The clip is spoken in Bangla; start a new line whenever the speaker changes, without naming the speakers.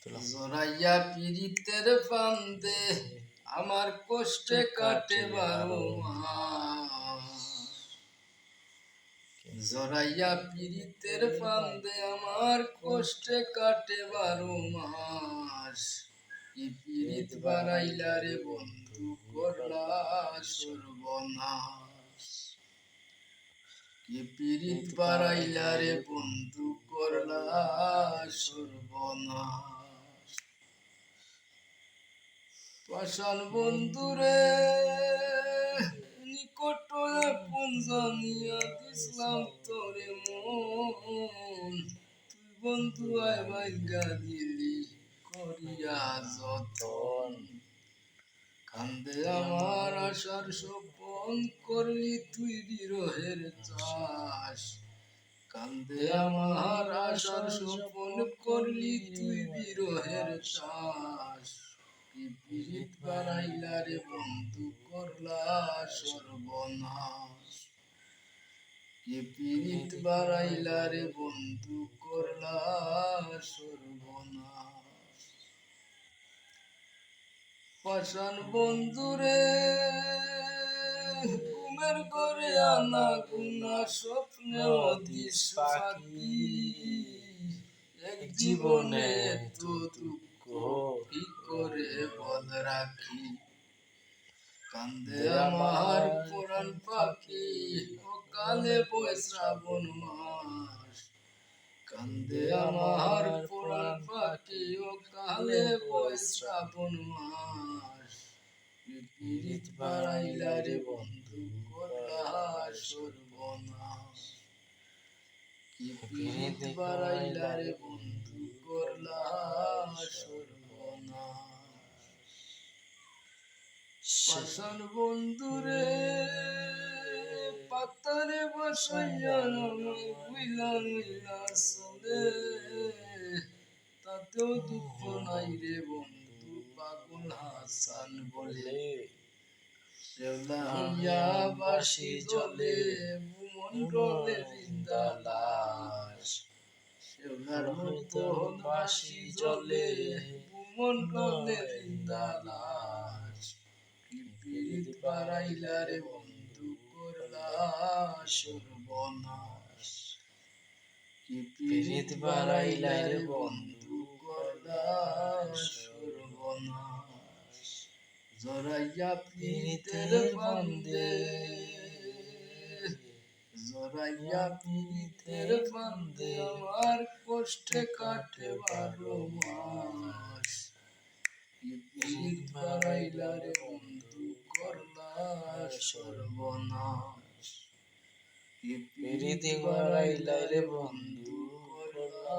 জরাইয়া পীড়িতের ফান্দে আমার কষ্টে কাটে 12 মাস। জরাইয়া পীড়িতের ফান্দে আমার কষ্টে কাটে 12 মাস। কি পীড়িত বাড়াইলা রে বন্ধু করলা সর্বনাশ। কি পীড়িত বাড়াইলা রে বন্ধু করলা সর্বনাশ। পাষাণ বন্ধুরে নিকট আপন জানিয়া দিসলাম তোরে মন। তুই বন্ধু আয় ভাগ্যা দিলি করিয়া যতন। কান্দে আমার আশার স্বপন করলি তুই বিরহের চাষ। কান্দে আমার আশার স্বপন করলি তুই বিরহের চাষ। কি পীড়িত বাড়াইলা রে বন্ধু করলা সর্বনাশ। কি পীড়িত বাড়াইলা রে বন্ধু করলা সর্বনাশ। পাষাণ বন্ধুরে ঘুমের ঘরে আনা গুনা স্বপ্নে অদিস পাখি। এক জীবনে এত দুঃখ কি করে বল রাখি। কান্দে আমার পরাণ পাখি অকালে বয় শ্রাবণ মাস। কান্দে আমার পরাণ পাখি অকালে বয় শ্রাবণ মাস। পীড়িত বাড়াইলা রে বন্ধু করলা সর্বনাশ। কি পীড়িত বাড়াইলা রে বন্ধু করলা সর্বনাশ। পাষাণ বন্ধুরে পাতারে বসাইয়া আমায় ভুইলা নিলা চলে। তাতেও দুঃখ নাই রে বন্ধু পাগল হাসান বলে। শেওলা হইয়া বাসি জ্বলে ভূমণ্ডলে বৃন্দা লাশ। শেওলার মতো বাসি জ্বলে ভূমণ্ডলে বৃন্দা লাশ। কি পীড়িত বাড়াইলা রে বন্ধু করলা সর্বনাশ। কি পীড়িত বাড়াইলা রে বন্ধু করলা সর্বনাশ। জরাইয়া পীড়িতের ফান্দে জরাইয়া পীড়িতের ফান্দে আমার কষ্টে কাটে 12 মাস। কি পীড়িত বাড়াইলা রে বন্ধু করলা সর্বনাশ। কি পীড়িত বাড়াইলা রে বন্ধু করলা